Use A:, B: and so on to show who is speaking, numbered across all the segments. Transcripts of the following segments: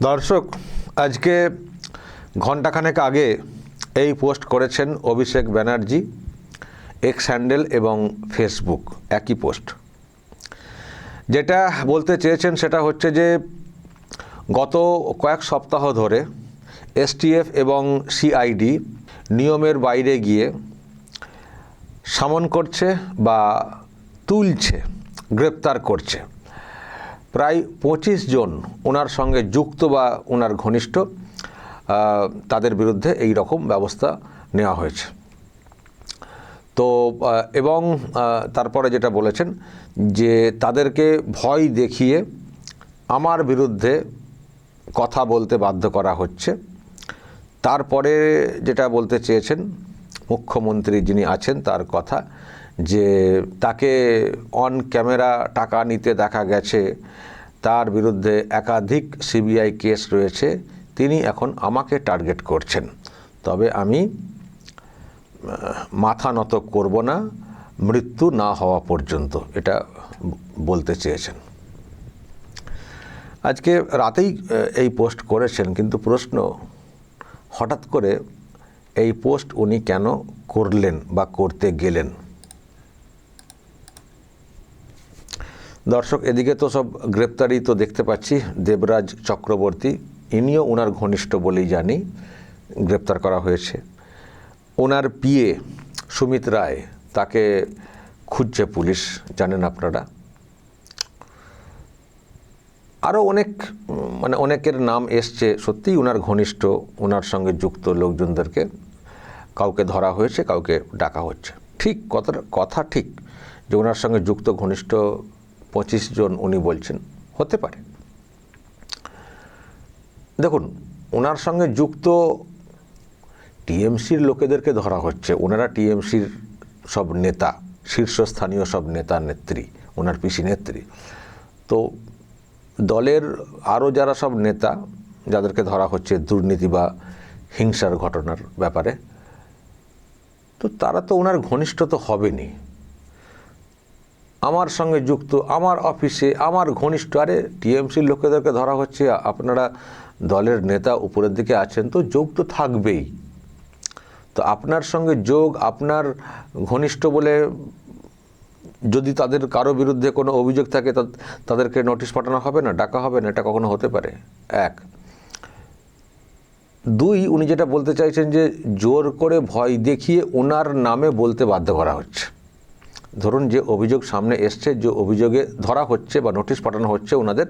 A: দর্শক, আজকে ঘণ্টাখানেক আগে এই পোস্ট করেছেন অভিষেক ব্যানার্জি, এক্স হ্যান্ডেল এবং ফেসবুক একই পোস্ট। যেটা বলতে চেয়েছেন সেটা হচ্ছে যে গত কয়েক সপ্তাহ ধরে এসটিএফ এবং সিআইডি নিয়মের বাইরে গিয়ে সামন করছে বা তুলছে, গ্রেপ্তার করছে প্রায় 25 জন ওনার সঙ্গে যুক্ত বা ওনার ঘনিষ্ঠ, তাদের বিরুদ্ধে এই রকম ব্যবস্থা নেওয়া হয়েছে। তো এবং তারপরে যেটা বলেছেন যে তাদেরকে ভয় দেখিয়ে আমার বিরুদ্ধে কথা বলতে বাধ্য করা হচ্ছে। তারপরে যেটা বলতে চেয়েছেন মুখ্যমন্ত্রী যিনি আছেন তার কথা, যে তাকে অন ক্যামেরা টাকা নিতে দেখা গেছে, তার বিরুদ্ধে একাধিক সিবিআই কেস রয়েছে, তিনি এখন আমাকে টার্গেট করছেন, তবে আমি মাথা নত করব না মৃত্যু না হওয়া পর্যন্ত, এটা বলতে চেয়েছেন। আজকে রাতেই এই পোস্ট করেছেন, কিন্তু প্রশ্ন হঠাৎ করে এই পোস্ট উনি কেন করলেন বা করতে গেলেন। দর্শক, এদিকে তো সব গ্রেপ্তারি তো দেখতে পাচ্ছি, দেবরাজ চক্রবর্তী, ইনিও ওনার ঘনিষ্ঠ বলেই জানি, গ্রেপ্তার করা হয়েছে। ওনার পিএ সুমিত রায়, তাকে খুঁজছে পুলিশ, জানেন আপনারা। আরও অনেকের নাম এসছে, সত্যিই ওনার ঘনিষ্ঠ, ওনার সঙ্গে যুক্ত লোকজনদেরকে কাউকে ধরা হয়েছে, কাউকে ডাকা হচ্ছে। ঠিক কথা ঠিক যে ওনার সঙ্গে যুক্ত ঘনিষ্ঠ 25 জন উনি বলছেন, হতে পারে। দেখুন, ওনার সঙ্গে যুক্ত টিএমসির লোকেদেরকে ধরা হচ্ছে। ওনারা টিএমসির সব নেতা, শীর্ষস্থানীয় সব নেতা নেত্রী, ওনার পিসি নেত্রী। তো দলের আরও যারা সব নেতা, যাদেরকে ধরা হচ্ছে দুর্নীতি বা হিংসার ঘটনার ব্যাপারে, তো তারা তো ওনার ঘনিষ্ঠ তো হবেনি। আমার সঙ্গে যুক্ত, আমার অফিসে, আমার ঘনিষ্ঠ, আরে টিএমসির লোকেদেরকে ধরা হচ্ছে, আপনারা দলের নেতা উপরের দিকে আছেন, তো যোগ তো থাকবেই। তো আপনার সঙ্গে যোগ, আপনার ঘনিষ্ঠ বলে যদি তাদের কারো বিরুদ্ধে কোনো অভিযোগ থাকে, তাদেরকে নোটিশ পাঠানো হবে না, ডাকা হবে না, এটা কখনো হতে পারে? এক। দুই, উনি যেটা বলতে চাইছেন যে জোর করে ভয় দেখিয়ে ওনার নামে বলতে বাধ্য করা হচ্ছে। ধরুন, যে অভিযোগ সামনে এসছে, যে অভিযোগে ধরা হচ্ছে বা নোটিশ পাঠানো হচ্ছে ওনাদের,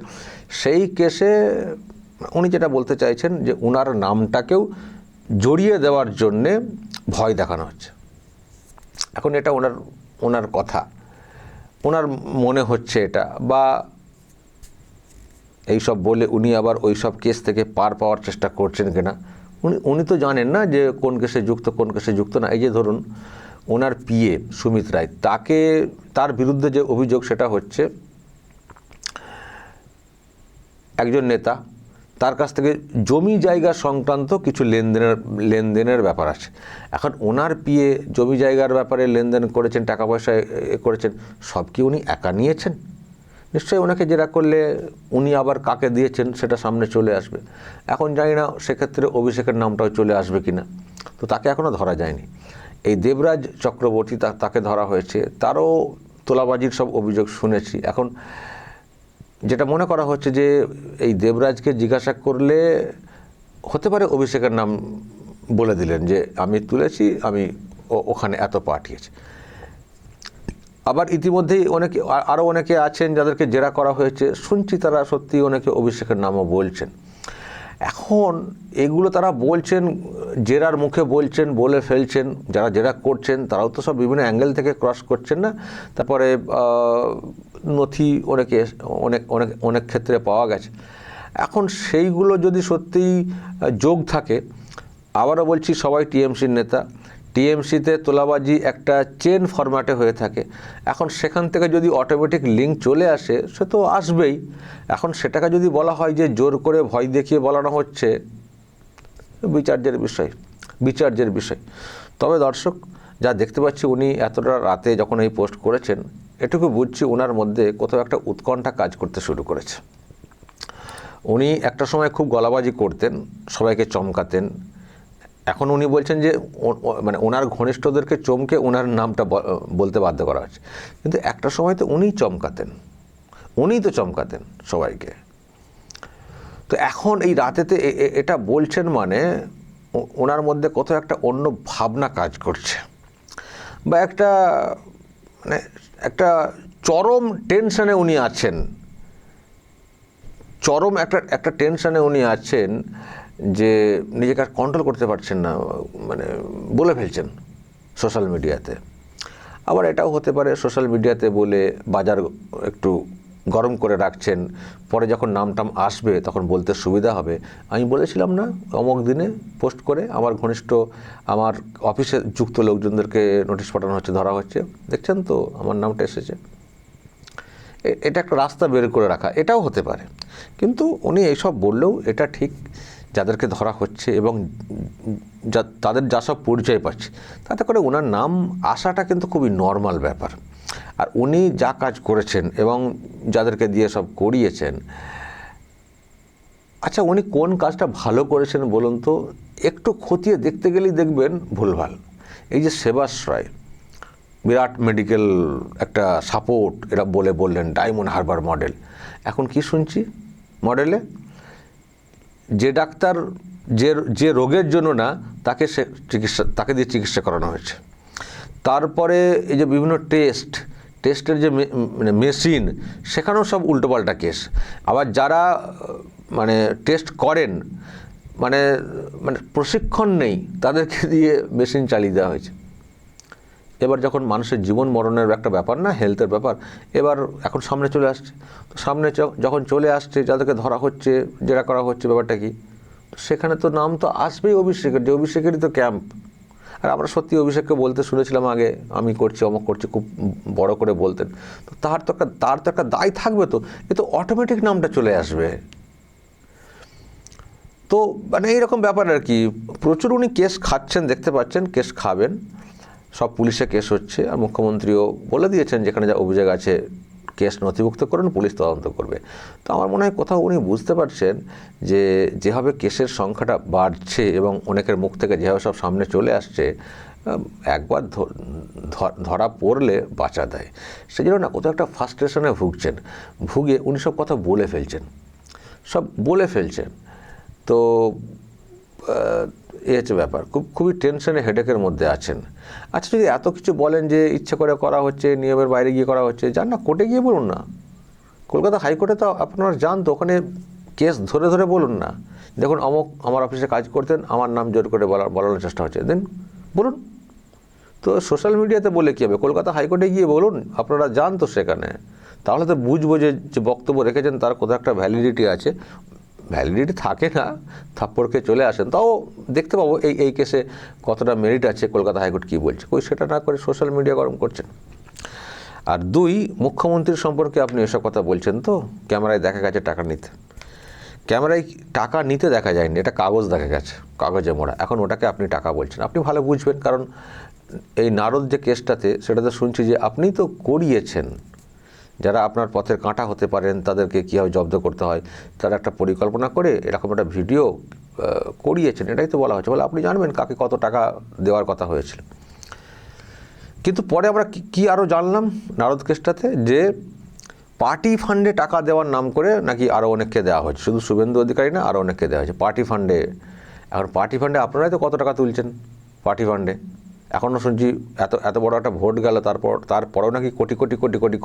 A: সেই কেসে উনি যেটা বলতে চাইছেন যে ওনার নামটাকেও জড়িয়ে দেওয়ার জন্যে ভয় দেখানো হচ্ছে। এখন এটা ওনার কথা, ওনার মনে হচ্ছে এটা, বা এইসব বলে উনি আবার ওই সব কেস থেকে পার পাওয়ার চেষ্টা করছেন কিনা, উনি তো জানেন না যে কোন কেসে যুক্ত, কোন কেসে যুক্ত না। এই যে ধরুন ওনার পিএ সুমিত রায়, তার বিরুদ্ধে যে অভিযোগ সেটা হচ্ছে একজন নেতা, তার কাছ থেকে জমি জায়গা সংক্রান্ত কিছু লেনদেনের ব্যাপার আছে। এখন ওনার পিএ জমি জায়গার ব্যাপারে লেনদেন করেছেন, টাকা পয়সা করেছেন, সব কি উনি একা নিয়েছেন? নিশ্চয়ই ওনাকে জেরা করলে উনি আবার কাকে দিয়েছেন সেটা সামনে চলে আসবে। এখন জানি না সেক্ষেত্রে অভিষেকের নামটাও চলে আসবে কিনা, তো তাকে এখনও ধরা যায়নি। এই দেবরাজ চক্রবর্তী, তাকে ধরা হয়েছে, তারও তোলাবাজির সব অভিযোগ শুনেছি। এখন যেটা মনে করা হচ্ছে যে এই দেবরাজকে জিজ্ঞাসা করলে হতে পারে অভিষেকের নাম বলে দিলেন যে আমি তুলেছি, আমি ওখানে এত পাঠিয়েছি। আবার ইতিমধ্যেই আরও অনেকে আছেন যাদেরকে জেরা করা হয়েছে, শুনছি তারা সত্যি অনেকে অভিষেকের নামও বলছেন। এখন এগুলো তারা বলছেন, জেরার মুখে বলছেন, বলে ফেলছেন, যারা জেরা করছেন তারাও তো সব বিভিন্ন অ্যাঙ্গেল থেকে ক্রস করছেন না। তারপরে নথি অনেক ক্ষেত্রে পাওয়া গেছে। এখন সেইগুলো যদি সত্যিই যোগ থাকে, আবারও বলছি, সবাই টিএমসির নেতা, টিএমসিতে তোলাবাজি একটা চেন ফরম্যাটে হয়ে থাকে। এখন সেখান থেকে যদি অটোমেটিক লিঙ্ক চলে আসে, সে তো আসবেই। এখন সেটাকে যদি বলা হয় যে জোর করে ভয় দেখিয়ে বলানো হচ্ছে, বিচার্যের বিষয়। তবে দর্শক, যা দেখতে পাচ্ছি, উনি এতটা রাতে যখন এই পোস্ট করেছেন, এটুকু বুঝছি ওনার মধ্যে কোথাও একটা উৎকণ্ঠা কাজ করতে শুরু করেছে। উনি একটা সময় খুব গলাবাজি করতেন, সবাইকে চমকাতেন। এখন উনি বলছেন যে মানে ওনার ঘনিষ্ঠদেরকে চমকে ওনার নামটা বলতে বাধ্য করা হচ্ছে, কিন্তু একটা সময় তো উনিই চমকাতেন সবাইকে। তো এখন এই রাতেতে এটা বলছেন মানে ওনার মধ্যে কোথাও একটা অন্য ভাবনা কাজ করছে, বা একটা চরম টেনশনে উনি আছেন, চরম একটা টেনশনে উনি আছেন যে নিজেকে আর কন্ট্রোল করতে পারছেন না, মানে বলে ফেলছেন সোশ্যাল মিডিয়াতে। আবার এটাও হতে পারে সোশ্যাল মিডিয়াতে বলে বাজার একটু গরম করে রাখছেন, পরে যখন নাম আসবে তখন বলতে সুবিধা হবে। আমি বলেছিলাম না অমুক দিনে পোস্ট করে আমার ঘনিষ্ঠ, আমার অফিসে যুক্ত লোকজনদেরকে নোটিশ পাঠানো হচ্ছে, ধরা হচ্ছে, দেখছেন তো আমার নামটা এসেছে। এটা একটা রাস্তা বের করে রাখা, এটাও হতে পারে। কিন্তু উনি এইসব বললেও এটা ঠিক, যাদেরকে ধরা হচ্ছে এবং তাদের যা সব পরিচয় পাচ্ছে, তাতে করে ওনার নাম আসাটা কিন্তু খুবই নর্মাল ব্যাপার। আর উনি যা কাজ করেছেন এবং যাদেরকে দিয়ে সব করিয়েছেন, আচ্ছা উনি কোন কাজটা ভালো করেছেন বলুন তো? একটু খতিয়ে দেখতে গেলেই দেখবেন ভুলভাল। এই যে সেবাশ্রয়, বিরাট মেডিকেল একটা সাপোর্ট এরা বললেন, ডায়মন্ড হারবার মডেল। এখন কি শুনছি মডেলে, যে ডাক্তার যে রোগের জন্য না তাকে দিয়ে চিকিৎসা করানো হয়েছে। তারপরে এই যে বিভিন্ন টেস্টের যে মানে মেশিন, সেখানেও সব উল্টোপাল্টা কেস। আবার যারা মানে টেস্ট করেন, মানে প্রশিক্ষণ নেই, তাদেরকে দিয়ে মেশিন চালিয়ে দেওয়া হয়েছে। এবার যখন মানুষের জীবন মরণের একটা ব্যাপার না, হেলথের ব্যাপার, এবার এখন সামনে চলে আসছে। তো সামনে যখন চলে আসছে, যাদেরকে ধরা হচ্ছে, যেটা করা হচ্ছে, ব্যাপারটা কি? সেখানে তো নাম তো আসবেই অভিষেকের, যে অভিষেকেরই তো ক্যাম্প। আর আমরা সত্যি অভিষেককে বলতে শুনেছিলাম আগে, আমি করছি, অমুক করছি, খুব বড় করে বলতেন। তো তার তো একটা দায় থাকবে, তো এ তো অটোমেটিক নামটা চলে আসবে। তো মানে এইরকম ব্যাপার আর কি। প্রচুর উনি কেস খাচ্ছেন, দেখতে পাচ্ছেন, কেস খাবেন, সব পুলিশে কেস হচ্ছে। আর মুখ্যমন্ত্রীও বলে দিয়েছেন যেখানে যা অভিযোগ আছে কেস নথিভুক্ত করুন, পুলিশ তদন্ত করবে। তো আমার মনে হয় কোথাও উনি বুঝতে পারছেন যে যেভাবে কেসের সংখ্যাটা বাড়ছে এবং অনেকের মুখ থেকে যেভাবে সব সামনে চলে আসছে, একবার ধরা পড়লে বাঁচা দেয়। সেই জন্য না কোথাও একটা ফ্রাস্ট্রেশনে ভুগে উনি সব কথা বলে ফেলছেন। তো এই হচ্ছে ব্যাপার, খুবই টেনশনে, হেডেকের মধ্যে আছেন। আচ্ছা, যদি এত কিছু বলেন যে ইচ্ছে করে করা হচ্ছে, নিয়মের বাইরে গিয়ে করা হচ্ছে, যান না কোর্টে গিয়ে বলুন না। কলকাতা হাইকোর্টে তো আপনারা যান, তো ওখানে কেস ধরে বলুন না, দেখুন আমার অফিসে কাজ করতেন, আমার নাম জোর করে বলানোর চেষ্টা হচ্ছে, দেন বলুন। তো সোশ্যাল মিডিয়াতে বলে কী হবে? কলকাতা হাইকোর্টে গিয়ে বলুন, আপনারা যান তো সেখানে, তাহলে তো বুঝবো যে বক্তব্য রেখেছেন তার কোথাও একটা ভ্যালিডিটি আছে। ভ্যালিডিটি থাকে না, থাপ্পড়কে চলে আসেন, তাও দেখতে পাবো এই কেসে কতটা মেরিট আছে, কলকাতা হাইকোর্ট কী বলছে। সেটা না করে সোশ্যাল মিডিয়া গরম করছেন। আর দুই, মুখ্যমন্ত্রীর সম্পর্কে আপনি এসব কথা বলছেন, তো ক্যামেরায় দেখা গেছে টাকা নিতে। ক্যামেরায় টাকা নিতে দেখা যায়নি, এটা কাগজ দেখা গেছে, কাগজে মোড়া। এখন ওটাকে আপনি টাকা বলছেন, আপনি ভালো বুঝবেন, কারণ এই নারদ যে কেসটাতে, সেটাতে শুনছি যে আপনিই তো করিয়েছেন। যারা আপনার পথের কাঁটা হতে পারেন তাদেরকে কীভাবে জব্দ করতে হয়, তারা একটা পরিকল্পনা করে এরকম একটা ভিডিও করিয়েছেন, এটাই তো বলা হচ্ছে। বলে আপনি জানবেন কাকে কত টাকা দেওয়ার কথা হয়েছিল। কিন্তু পরে আমরা কি আরও জানলাম নারদ কেসটাতে, যে পার্টি ফান্ডে টাকা দেওয়ার নাম করে নাকি আরও অনেককে দেওয়া হয়েছে, শুধু শুভেন্দু অধিকারী না, আরও অনেককে দেওয়া হয়েছে পার্টি ফান্ডে। এখন পার্টি ফান্ডে আপনারাই তো কত টাকা তুলছেন পার্টি ফান্ডে। এখনও শুনছি এত বড় একটা ভোট গেল, তারপরেও নাকি কোটি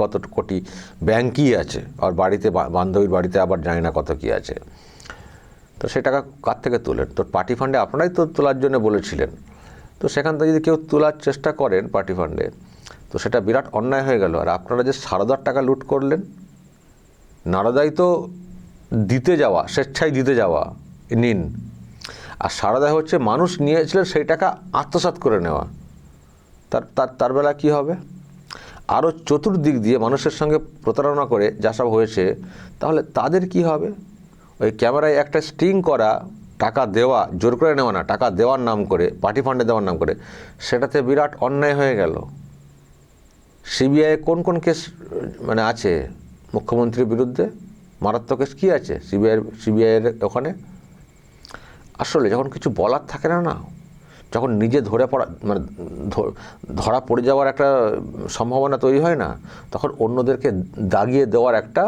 A: কত কোটি ব্যাংকই আছে, আর বাড়িতে, বান্ধবীর বাড়িতে আবার জানি না কত কী আছে। তো সে টাকা কার থেকে তোলেন? তো পার্টি ফান্ডে আপনারাই তো তোলার জন্য বলেছিলেন। তো সেখান থেকে যদি কেউ তোলার চেষ্টা করেন পার্টি ফান্ডে, তো সেটা বিরাট অন্যায় হয়ে গেল। আর আপনারা যে সারদার টাকা লুট করলেন, নারদাই তো দিতে যাওয়া, স্বেচ্ছায় দিতে যাওয়া, নিন। আর সারদায় হচ্ছে মানুষ নিয়েছিলেন সেই টাকা আত্মসাৎ করে নেওয়া। তার বেলা কী হবে? আরও চতুর্দিক দিয়ে মানুষের সঙ্গে প্রতারণা করে যা সব হয়েছে, তাহলে তাদের কি হবে? ওই ক্যামেরায় একটা স্টিং করা, টাকা দেওয়া, জোর করে নেওয়া না, টাকা দেওয়ার নাম করে, পার্টি ফান্ডে দেওয়ার নাম করে, সেটাতে বিরাট অন্যায় হয়ে গেল। সিবিআই কোন কেস আছে মুখ্যমন্ত্রীর বিরুদ্ধে? মারাত্মক কেস কী আছে সিবিআইয়ের ওখানে? আসলে যখন কিছু বলার থাকে না, যখন নিজে ধরা পড়ে যাওয়ার একটা সম্ভাবনা তৈরি হয় না, তখন অন্যদেরকে দাগিয়ে দেওয়ার একটা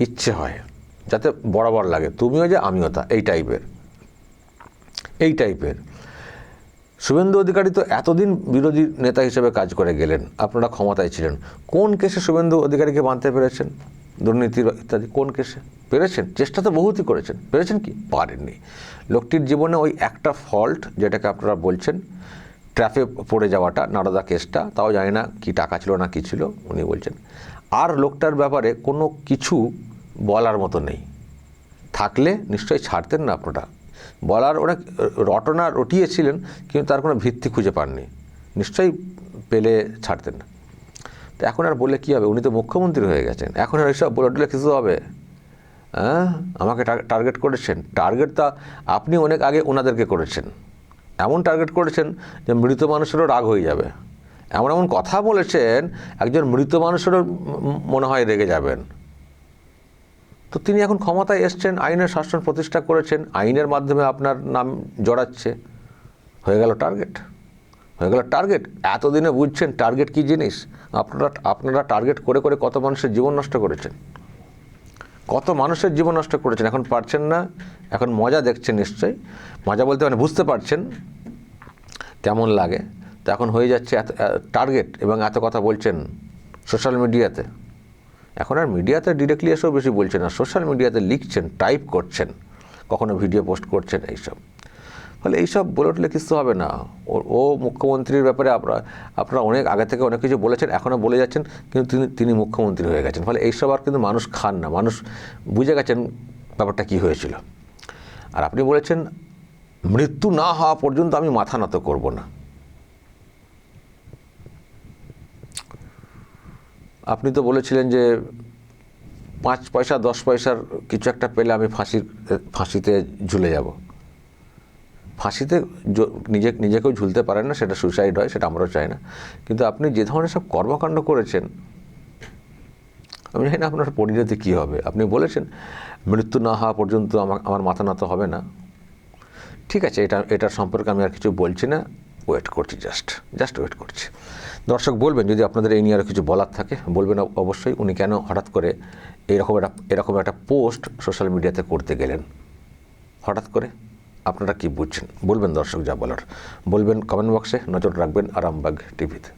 A: ইচ্ছে হয়, যাতে বরাবর লাগে তুমিও যে আমিও তা, এই টাইপের। শুভেন্দু অধিকারী তো এতদিন বিরোধী নেতা হিসেবে কাজ করে গেলেন, আপনারা ক্ষমতায় ছিলেন। কোন কেসে শুভেন্দু অধিকারীকে বাঁধতে পেরেছেন? দুর্নীতির ইত্যাদি কোন কেসে পেরেছেন? চেষ্টা তো বহুতই করেছেন, পেরেছেন কি? পারেননি। লোকটির জীবনে ওই একটা ফল্ট, যেটাকে আপনারা বলছেন ট্র্যাপে পড়ে যাওয়াটা, নারদা কেসটা, তাও জানি না কি টাকা ছিল না কি ছিল, উনি বলছেন। আর লোকটার ব্যাপারে কোনো কিছু বলার মতো নেই। থাকলে নিশ্চয়ই ছাড়তেন না আপনারা। বলার অনেক রটনা রটিয়েছিলেন, কিন্তু তার কোনো ভিত্তি খুঁজে পাননি, নিশ্চয়ই পেলে ছাড়তেন না। তো এখন আর বললে কী হবে? উনি তো মুখ্যমন্ত্রী হয়ে গেছেন, এখন আর এইসব বলে উঠলে কিছু হবে? হ্যাঁ, আমাকে টার্গেট করেছেন। টার্গেট তা আপনি অনেক আগে ওনাদেরকে করেছেন, এমন টার্গেট করেছেন যে মৃত মানুষেরও রাগ হয়ে যাবে। এমন কথা বলেছেন, একজন মৃত মানুষেরও মনে হয় রেগে যাবেন। তো তিনি এখন ক্ষমতায় এসছেন, আইনের শাসন প্রতিষ্ঠা করেছেন, আইনের মাধ্যমে আপনার নাম জড়াচ্ছে, হয়ে গেল টার্গেট। এতদিনে বুঝছেন টার্গেট কী জিনিস? আপনারা টার্গেট করে করে কত মানুষের জীবন নষ্ট করেছেন, এখন পারছেন না, এখন মজা দেখছেন নিশ্চয়ই। মজা বলতে মানে বুঝতে পারছেন কেমন লাগে। তো এখন হয়ে যাচ্ছে এত টার্গেট, এবং এত কথা বলছেন সোশ্যাল মিডিয়াতে। এখন আর মিডিয়াতে ডিরেক্টলি এসেও বেশি বলছেন না, সোশ্যাল মিডিয়াতে লিখছেন, টাইপ করছেন, কখনো ভিডিও পোস্ট করছেন, এইসব। ফলে এইসব বলে উঠলে কিছু হবে না। ও মুখ্যমন্ত্রীর ব্যাপারে আপনারা অনেক আগে থেকে অনেক কিছু বলেছেন, এখনও বলে যাচ্ছেন, কিন্তু তিনি মুখ্যমন্ত্রী হয়ে গেছেন। ফলে এইসব আর কিন্তু মানুষ খান না, মানুষ বুঝে গেছেন ব্যাপারটা কী হয়েছিল। আর আপনি বলেছেন মৃত্যু না হওয়া পর্যন্ত আমি মাথা নত করব না। আপনি তো বলেছিলেন যে 5 পয়সা 10 পয়সার কিছু একটা পেলে আমি ফাঁসিতে ঝুলে যাব। ফাঁসিতে নিজেকেও ঝুলতে পারেন না, সেটা সুইসাইড হয়, সেটা আমরাও চাই না। কিন্তু আপনি যে ধরনের সব কর্মকাণ্ড করেছেন, আমি জানি না আপনার পরিণতি কী হবে। আপনি বলেছেন মৃত্যু না হওয়া পর্যন্ত আমার মাথা নত হবে না। ঠিক আছে, এটার সম্পর্কে আমি আর কিছু বলছি না, ওয়েট করছি, জাস্ট ওয়েট করছি। দর্শক বলবেন যদি আপনাদের এই নিয়ে আরও কিছু বলার থাকে, বলবেন অবশ্যই। উনি কেন হঠাৎ করে এরকম একটা পোস্ট সোশ্যাল মিডিয়াতে করতে গেলেন হঠাৎ করে? আপনারা কি বুঝছেন বলবেন, দর্শক যা বলার বলবেন কমেন্ট বক্সে। নজর রাখবেন আরামবাগ টিভিতে।